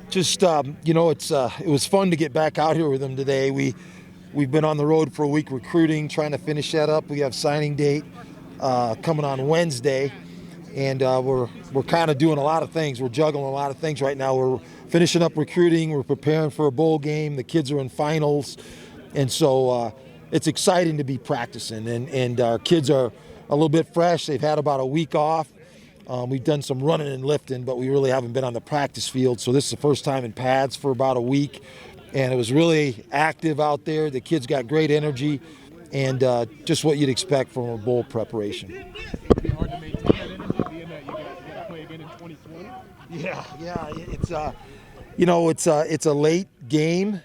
Just it was fun to get back out here with them today. We've been on the road for a week recruiting, trying to finish that up. We have signing date coming on Wednesday, and we're kind of doing a lot of things. We're juggling a lot of things right now. We're finishing up recruiting. We're preparing for a bowl game. The kids are in finals, and so it's exciting to be practicing. And our kids are a little bit fresh. They've had about a week off. We've done some running and lifting, but we really haven't been on the practice field. So this is the first time in pads for about a week, and it was really active out there. The kids got great energy, and just what you'd expect from a bowl preparation. It'd be hard to maintain that energy, being that you got to play again in 2020. Yeah, it's a late game,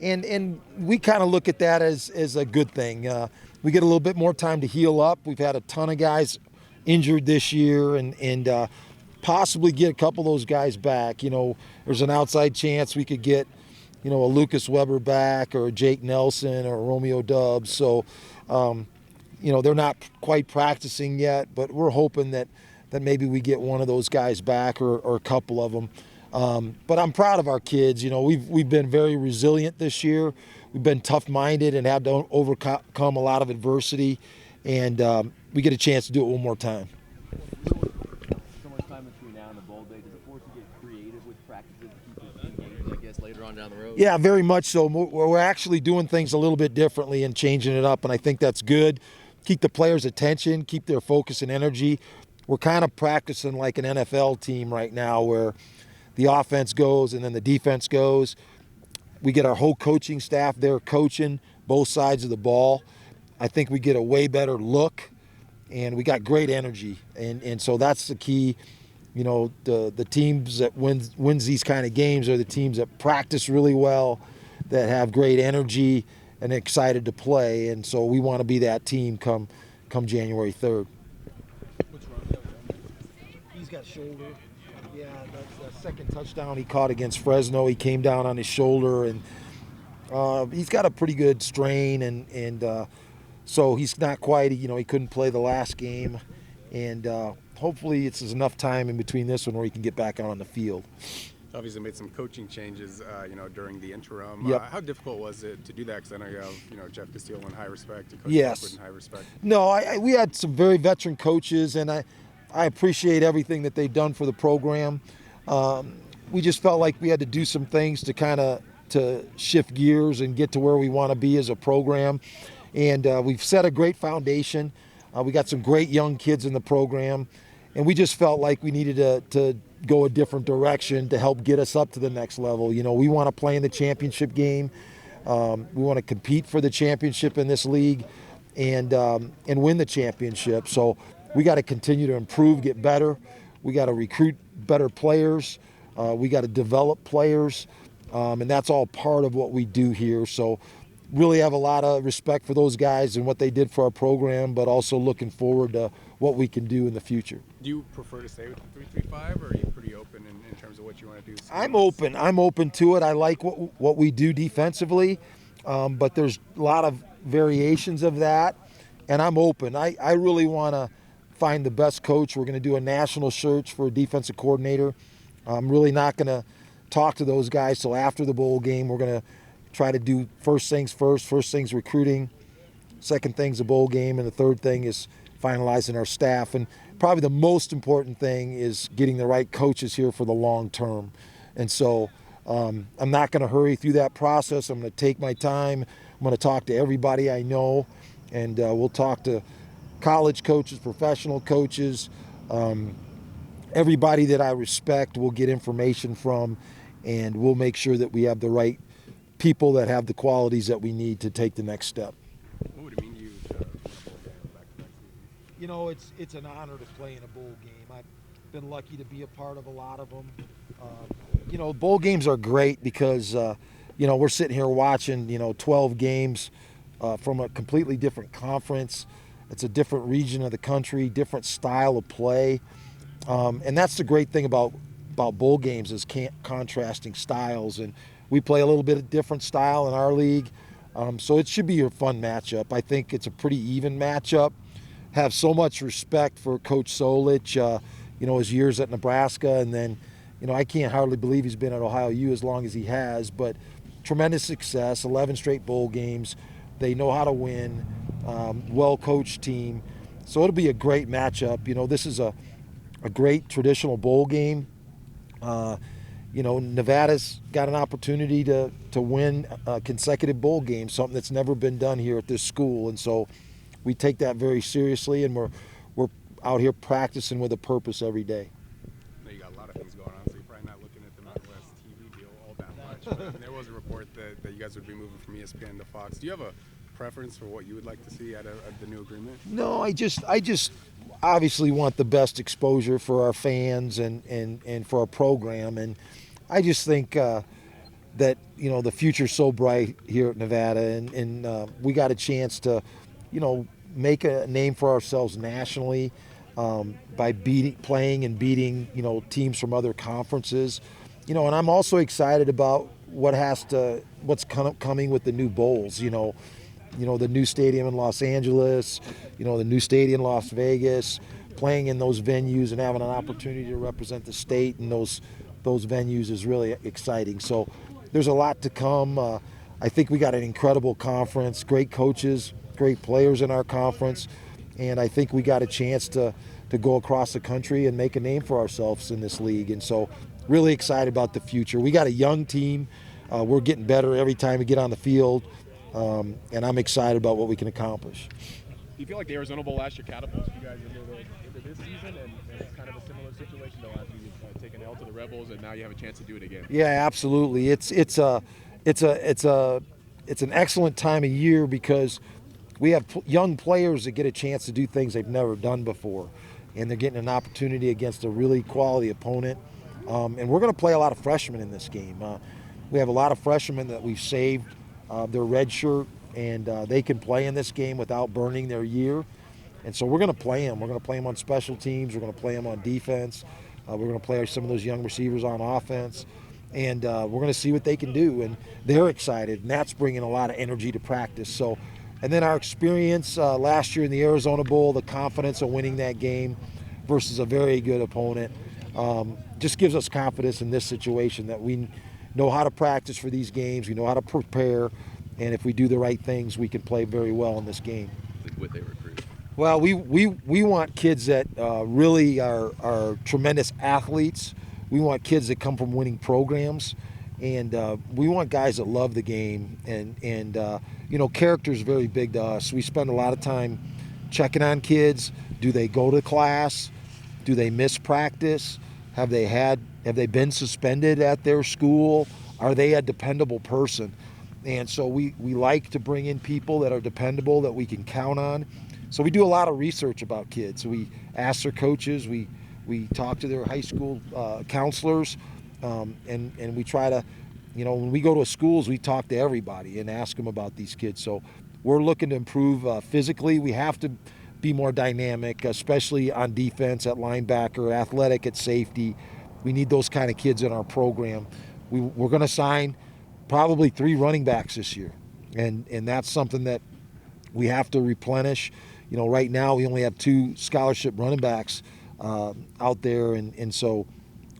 and we kind of look at that as a good thing. We get a little bit more time to heal up. We've had a ton of guys injured this year, and possibly get a couple of those guys back. There's an outside chance we could get, a Lucas Weber back, or a Jake Nelson, or Romeo Dubs. So, they're not quite practicing yet, but we're hoping that maybe we get one of those guys back, or a couple of them. But I'm proud of our kids. We've been very resilient this year. We've been tough-minded and had to overcome a lot of adversity, and we get a chance to do it one more time. So much time between now and the bowl day. Does it force you to get creative with practices to keep it engaged, I guess, later on down the road? Yeah, very much so. We're actually doing things a little bit differently and changing it up, and I think that's good. Keep the players' attention, keep their focus and energy. We're kind of practicing like an NFL team right now, where the offense goes and then the defense goes. We get our whole coaching staff there coaching both sides of the ball. I think we get a way better look, and we got great energy, and so that's the key. The teams that wins these kind of games are the teams that practice really well, that have great energy and excited to play, and so we want to be that team come January 3rd. What's wrong? He's got shoulder. Yeah, that's the second touchdown he caught against Fresno. He came down on his shoulder, and he's got a pretty good strain, and so he's not quite, he couldn't play the last game, and hopefully it's enough time in between this one where he can get back out on the field. Obviously made some coaching changes, during the interim. Yep. How difficult was it to do that? Because I know you have, Jeff Castillo in high respect, and Coach Yes. Lockwood in high respect. No, we had some very veteran coaches, and I appreciate everything that they've done for the program. We just felt like we had to do some things to shift gears and get to where we want to be as a program. And we've set a great foundation. We got some great young kids in the program, and we just felt like we needed to go a different direction to help get us up to the next level. We want to play in the championship game. We want to compete for the championship in this league, and win the championship. So we got to continue to improve, get better. We got to recruit better players. We got to develop players, and that's all part of what we do here. So really have a lot of respect for those guys and what they did for our program, but also looking forward to what we can do in the future. Do you prefer to stay with the 3-3-5, or are you pretty open in terms of what you want to do? I'm open to it. I like what we do defensively, but there's a lot of variations of that, and I'm open. I really want to find the best coach. We're going to do a national search for a defensive coordinator. I'm really not going to talk to those guys till after the bowl game. We're going to try to do first things recruiting, second thing's the bowl game, and the third thing is finalizing our staff. And probably the most important thing is getting the right coaches here for the long term. And so I'm not going to hurry through that process. I'm going to take my time. I'm going to talk to everybody I know, and we'll talk to college coaches, professional coaches, everybody that I respect we'll get information from, and we'll make sure that we have the right people that have the qualities that we need to take the next step. What would it mean to you to back-to-back seasons? It's an honor to play in a bowl game. I've been lucky to be a part of a lot of them. Bowl games are great because, we're sitting here watching, 12 games from a completely different conference. It's a different region of the country, different style of play. And that's the great thing about bowl games is contrasting styles. And we play a little bit of different style in our league. So it should be a fun matchup. I think it's a pretty even matchup. Have so much respect for Coach Solich, his years at Nebraska, and then, I can't hardly believe he's been at Ohio U as long as he has, but tremendous success, 11 straight bowl games. They know how to win, well-coached team. So it'll be a great matchup. This is a great traditional bowl game. Nevada's got an opportunity to win a consecutive bowl game, something that's never been done here at this school. And so we take that very seriously, and we're out here practicing with a purpose every day. I know you got a lot of things going on, so you're probably not looking at the Mountain West TV deal all that much. But there was a report that you guys would be moving from ESPN to Fox. Do you have a preference for what you would like to see out of the new agreement? No, I just obviously want the best exposure for our fans and for our program. And I just think that, the future's so bright here at Nevada, and we got a chance to, make a name for ourselves nationally by playing and beating, teams from other conferences. And I'm also excited about what's coming with the new bowls, the new stadium in Los Angeles, the new stadium in Las Vegas, playing in those venues and having an opportunity to represent the state in those venues is really exciting. So there's a lot to come. I think we got an incredible conference, great coaches, great players in our conference, and I think we got a chance to go across the country and make a name for ourselves in this league. And so really excited about the future. We got a young team. We're getting better every time we get on the field. And I'm excited about what we can accomplish. Do you feel like the Arizona Bowl last year catapulted you guys into this season, and it's kind of a similar situation to last year? You've taken L to the Rebels, and now you have a chance to do it again. Yeah, absolutely. It's an excellent time of year because we have young players that get a chance to do things they've never done before, and they're getting an opportunity against a really quality opponent. And we're going to play a lot of freshmen in this game. We have a lot of freshmen that we've saved their red shirt, and they can play in this game without burning their year. And so we're going to play them. We're going to play them on special teams. We're going to play them on defense. We're going to play some of those young receivers on offense. And we're going to see what they can do. And they're excited, and that's bringing a lot of energy to practice. So, and then our experience last year in the Arizona Bowl, the confidence of winning that game versus a very good opponent, just gives us confidence in this situation that we know how to practice for these games. We know how to prepare, and if we do the right things, we can play very well in this game. Would they recruit? Well, we want kids that really are tremendous athletes. We want kids that come from winning programs, and we want guys that love the game. And character is very big to us. We spend a lot of time checking on kids. Do they go to class? Do they miss practice? Have they been suspended at their school? Are they a dependable person? And so we like to bring in people that are dependable, that we can count on. So we do a lot of research about kids. We ask their coaches, we talk to their high school counselors, and we try to, when we go to schools, we talk to everybody and ask them about these kids. So we're looking to improve physically. We have to be more dynamic, especially on defense, at linebacker, athletic at safety. We need those kind of kids in our program. We're going to sign probably 3 running backs this year, and that's something that we have to replenish. Right now we only have 2 scholarship running backs out there, and so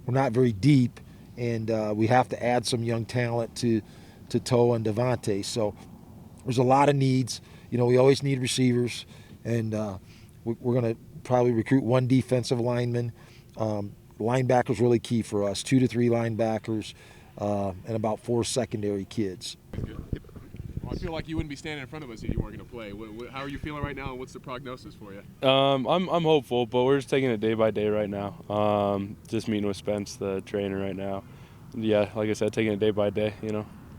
we're not very deep, and we have to add some young talent to Toa and Devontae. So there's a lot of needs. We always need receivers, and we're going to probably recruit 1 defensive lineman. Linebackers really key for us, 2 to 3 linebackers, and about 4 secondary kids. Well, I feel like you wouldn't be standing in front of us if you weren't going to play. How are you feeling right now, and what's the prognosis for you? I'm hopeful, but we're just taking it day by day right now. Just meeting with Spence, the trainer, right now. Yeah, like I said, taking it day by day.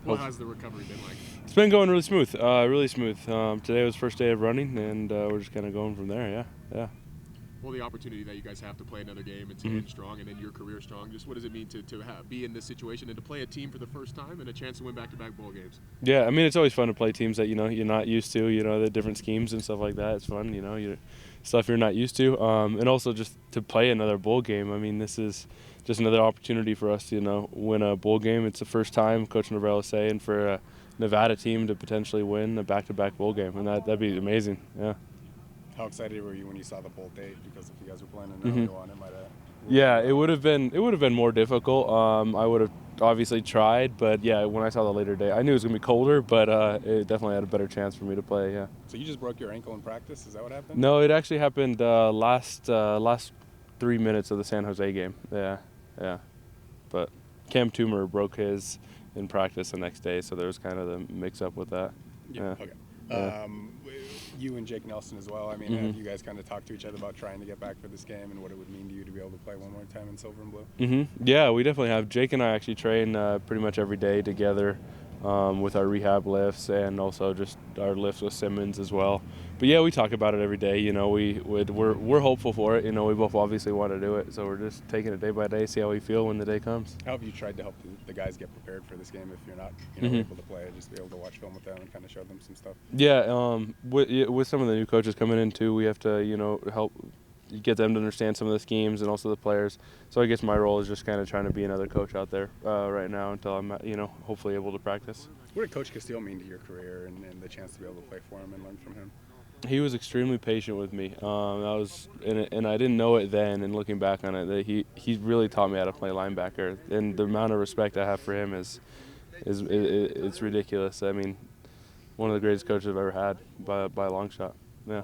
What has the recovery been like? It's been going really smooth. Really smooth. Today was the first day of running, and we're just kind of going from there. Yeah. Well, the opportunity that you guys have to play another game and to end strong and end your career strong, just what does it mean to be in this situation and to play a team for the first time and a chance to win back-to-back bowl games? Yeah, I mean, it's always fun to play teams that, you're not used to, the different schemes and stuff like that. It's fun, stuff you're not used to. And also just to play another bowl game. I mean, this is just another opportunity for us to, win a bowl game. It's the first time, Coach Norvell is saying, for a Nevada team to potentially win a back-to-back bowl game, and that'd be amazing, yeah. How excited were you when you saw the bowl date? Because if you guys were planning an earlier one, it Yeah, it would have been more difficult. I would have obviously tried, but yeah, when I saw the later day, I knew it was gonna be colder, but it definitely had a better chance for me to play. Yeah. So you just broke your ankle in practice? Is that what happened? No, it actually happened last 3 minutes of the San Jose game. Yeah, yeah. But Cam Toomer broke his in practice the next day, so there was kind of the mix-up with that. Yeah. Okay. Yeah. You and Jake Nelson as well. I mean, have you guys kind of talked to each other about trying to get back for this game and what it would mean to you to be able to play one more time in silver and blue? Yeah, we definitely have. Jake and I actually train pretty much every day together with our rehab lifts and also just our lifts with Simmons as well. But yeah, we talk about it every day. You know, we're hopeful for it. You know, we both obviously want to do it, so we're just taking it day by day, see how we feel when the day comes. How have you tried to help the guys get prepared for this game if you're not able to play? Just be able to watch film with them and kind of show them some stuff. Yeah, with some of the new coaches coming in too, we have to help get them to understand some of the schemes and also the players. So I guess my role is just kind of trying to be another coach out there right now until I'm hopefully able to practice. What did Coach Castile mean to your career and the chance to be able to play for him and learn from him? He was extremely patient with me. And I didn't know it then. And looking back on it, that he really taught me how to play linebacker. And the amount of respect I have for him is it's ridiculous. I mean, one of the greatest coaches I've ever had by a long shot. Yeah.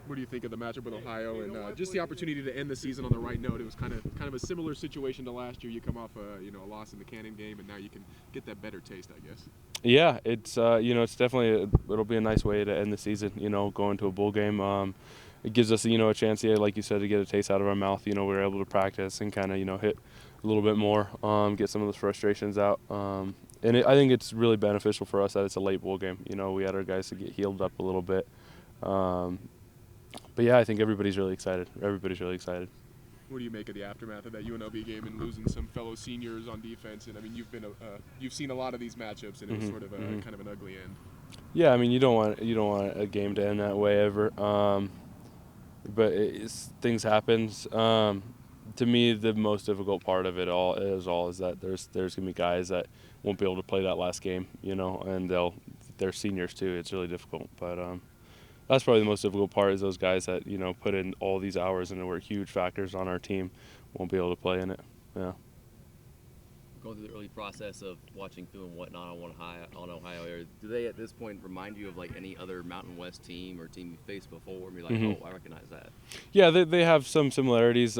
What do you think of the matchup with Ohio and just the opportunity to end the season on the right note? It was kind of a similar situation to last year. You come off a loss in the Cannon game, and now you can get that better taste, I guess. Yeah, it's it's definitely it'll be a nice way to end the season. Going to a bowl game. It gives us a chance, like you said, to get a taste out of our mouth. We were able to practice and kind of hit a little bit more, get some of those frustrations out. And I think it's really beneficial for us that it's a late bowl game. We had our guys to get healed up a little bit. But yeah, I think everybody's really excited. What do you make of the aftermath of that UNLV game and losing some fellow seniors on defense? And I mean, you've seen a lot of these matchups, and it was sort of kind of an ugly end. Yeah, I mean, you don't want a game to end that way ever. But things happen. To me, the most difficult part of it all is that there's gonna be guys that won't be able to play that last game, and they're seniors too. It's really difficult, but. That's probably the most difficult part is those guys that, put in all these hours and were huge factors on our team won't be able to play in it. Yeah. Going through the early process of watching film and whatnot on Ohio area, do they at this point remind you of like any other Mountain West team or team you faced before? And be like, oh, I recognize that. Yeah, they have some similarities.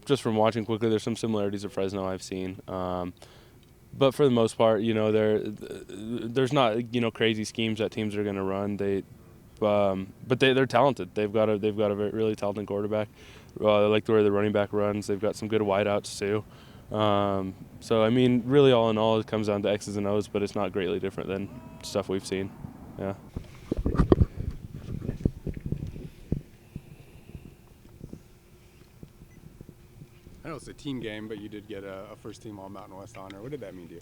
Just from watching quickly, there's some similarities of Fresno I've seen. But for the most part, there's not crazy schemes that teams are going to run. But they're talented. They've got a really talented quarterback. I like the way the running back runs. They've got some good wideouts too. So I mean, really, all in all, it comes down to X's and O's, but it's not greatly different than stuff we've seen. Yeah. I know it's a team game, but you did get a first-team All-Mountain West honor. What did that mean to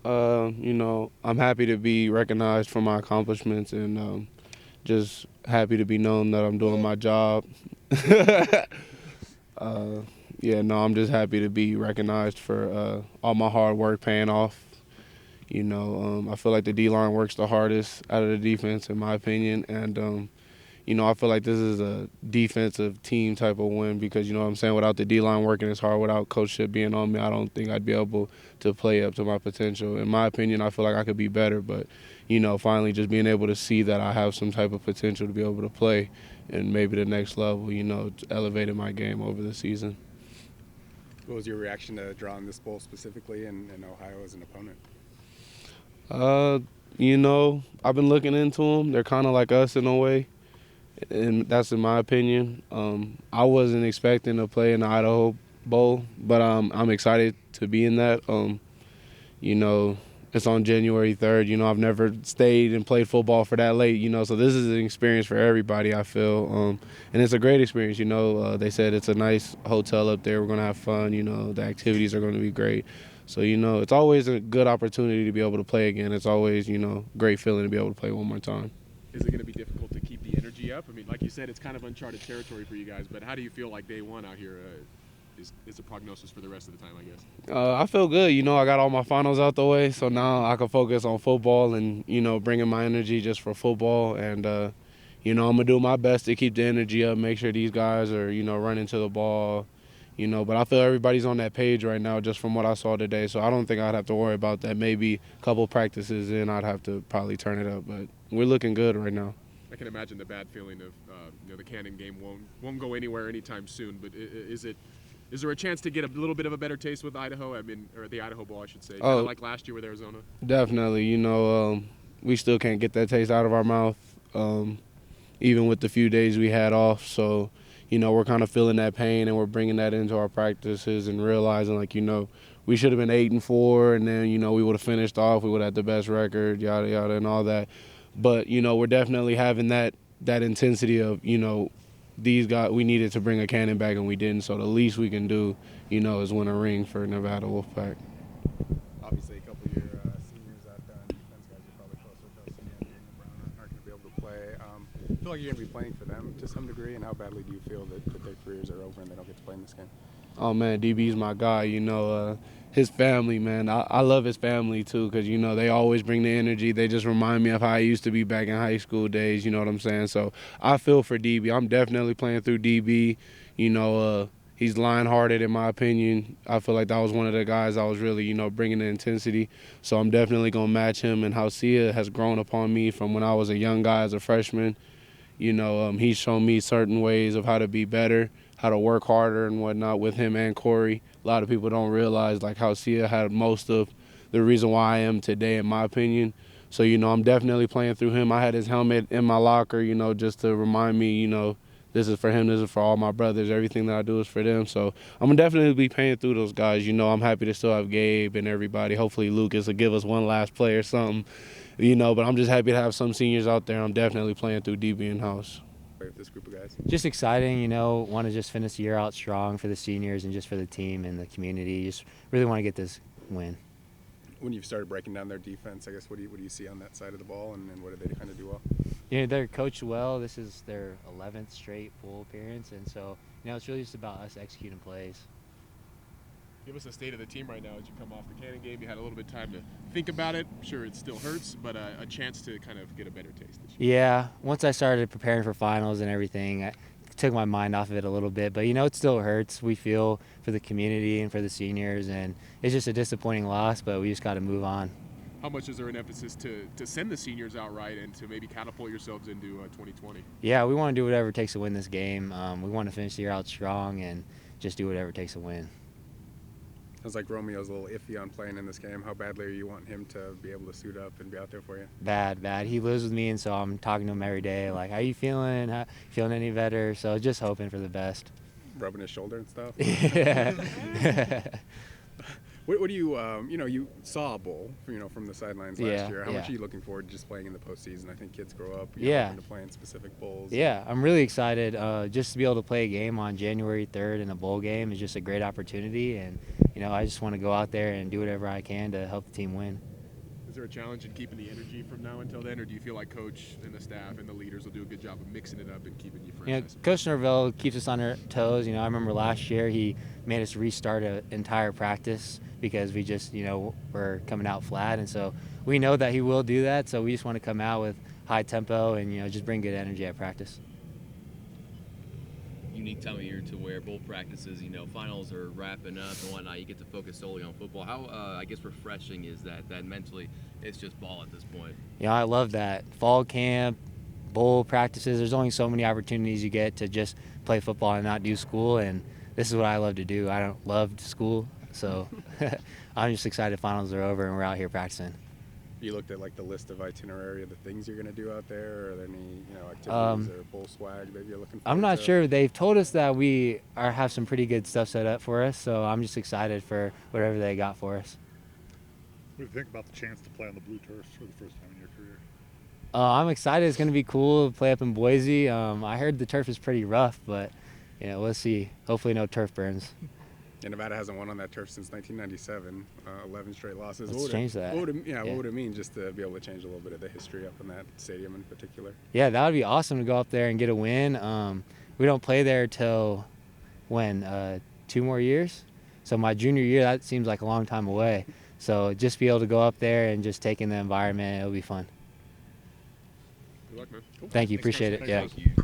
you? I'm happy to be recognized for my accomplishments and just happy to be known that I'm doing my job. I'm just happy to be recognized for all my hard work paying off. I feel like the D-line works the hardest out of the defense, in my opinion, and I feel like this is a defensive team type of win because, without the D-line working as hard, without Coach Ship being on me, I don't think I'd be able to play up to my potential. In my opinion, I feel like I could be better, but, finally just being able to see that I have some type of potential to be able to play and maybe the next level, elevated my game over the season. What was your reaction to drawing this bowl specifically and Ohio as an opponent? I've been looking into them. They're kind of like us in a way. And that's in my opinion. I wasn't expecting to play in the Idaho Bowl, but I'm excited to be in that. It's on January 3rd. I've never stayed and played football for that late, so this is an experience for everybody, I feel. And it's a great experience, They said it's a nice hotel up there. We're going to have fun, The activities are going to be great. So, it's always a good opportunity to be able to play again. It's always, great feeling to be able to play one more time. Is it going to be difficult to keep the energy up? I mean, like you said, it's kind of uncharted territory for you guys, but how do you feel like day one out here is a prognosis for the rest of the time, I guess? I feel good. I got all my finals out the way, so now I can focus on football and, bringing my energy just for football. And, I'm going to do my best to keep the energy up, make sure these guys are, running to the ball, But I feel everybody's on that page right now just from what I saw today. So I don't think I'd have to worry about that. Maybe a couple practices in, I'd have to probably turn it up. But we're looking good right now. I can imagine the bad feeling of the Cannon game won't go anywhere anytime soon. But is there a chance to get a little bit of a better taste with Idaho? I mean, or the Idaho Bowl, I should say. Kinda like last year with Arizona. Definitely. We still can't get that taste out of our mouth, even with the few days we had off. So, we're kind of feeling that pain, and we're bringing that into our practices and realizing, we should have been 8-4, and then, we would have finished off. We would have had the best record, yada, yada, and all that. But, we're definitely having that intensity of, these guys, we needed to bring a Cannon back, and we didn't. So the least we can do, is win a ring for Nevada Wolfpack. Obviously, a couple of your seniors out there on defense guys are probably close with us. And Brown aren't going to be able to play. I feel like you're going to be playing for them to some degree, and how badly do you feel that their careers are over and they don't get to play in this game? Oh, man, DB's my guy. His family, man. I love his family, too, because, they always bring the energy. They just remind me of how I used to be back in high school days, you know what I'm saying? So I feel for DB. I'm definitely playing through DB. He's lion-hearted, in my opinion. I feel like that was one of the guys I was really, bringing the intensity. So I'm definitely going to match him. And how Sia has grown upon me from when I was a young guy as a freshman. He's shown me certain ways of how to be better, how to work harder and whatnot with him and Corey. A lot of people don't realize how Sia had most of the reason why I am today, in my opinion. So, I'm definitely playing through him. I had his helmet in my locker, just to remind me, this is for him, this is for all my brothers. Everything that I do is for them. So I'm going to definitely be paying through those guys. I'm happy to still have Gabe and everybody. Hopefully Lucas will give us one last play or something, but I'm just happy to have some seniors out there. I'm definitely playing through DB in-house. With this group of guys? Just exciting, want to just finish the year out strong for the seniors and just for the team and the community. Just really want to get this win. When you've started breaking down their defense, I guess, what do you see on that side of the ball, and what do they kind of do well? They're coached well. This is their 11th straight bowl appearance, and so, it's really just about us executing plays. Give us a state of the team right now as you come off the Cannon game. You had a little bit of time to think about it. I'm sure it still hurts, but a chance to kind of get a better taste this year. Yeah, once I started preparing for finals and everything, I took my mind off of it a little bit. But, it still hurts. We feel for the community and for the seniors, and it's just a disappointing loss, but we just got to move on. How much is there an emphasis to send the seniors outright and to maybe catapult yourselves into 2020? Yeah, we want to do whatever it takes to win this game. We want to finish the year out strong and just do whatever it takes to win. Sounds like Romeo's a little iffy on playing in this game. How badly are you wanting him to be able to suit up and be out there for you? Bad. He lives with me, and so I'm talking to him every day. Like, how you feeling? Feeling any better? So just hoping for the best. Rubbing his shoulder and stuff? Yeah. What do you, you saw a bowl, from the sidelines last year. How much are you looking forward to just playing in the postseason? I think kids grow up, to play in specific bowls. Yeah, I'm really excited. Just to be able to play a game on January 3rd in a bowl game is just a great opportunity. And, I just want to go out there and do whatever I can to help the team win. Is there a challenge in keeping the energy from now until then, or do you feel like Coach and the staff and the leaders will do a good job of mixing it up and keeping you fresh? Coach Norvell keeps us on our toes. I remember last year he made us restart an entire practice because we just, were coming out flat. And so we know that he will do that, so we just want to come out with high tempo and, just bring good energy at practice. Unique time of year to where both practices, finals are wrapping up and whatnot. You get to focus solely on football. How, I guess, refreshing is that mentally it's just ball at this point? I love that. Fall camp, bowl practices, there's only so many opportunities you get to just play football and not do school, and this is what I love to do. I don't love school, so I'm just excited finals are over and we're out here practicing. You looked at the list of itinerary of the things you're going to do out there? Are there any activities or bowl swag that you're looking for? I'm not sure. They've told us that we have some pretty good stuff set up for us, so I'm just excited for whatever they got for us. What do you think about the chance to play on the blue turf for the first time in your career? I'm excited. It's going to be cool to play up in Boise. I heard the turf is pretty rough, but we'll see. Hopefully no turf burns. And Nevada hasn't won on that turf since 1997, 11 straight losses. Let's change that. What would it mean just to be able to change a little bit of the history up in that stadium in particular? Yeah, that would be awesome to go up there and get a win. We don't play there till when? 2 more years? So my junior year, that seems like a long time away. So just be able to go up there and just take in the environment, it'll be fun. Good luck, man. Cool. Thank you. Thanks, Appreciate Carson. it. Yeah. Thank you.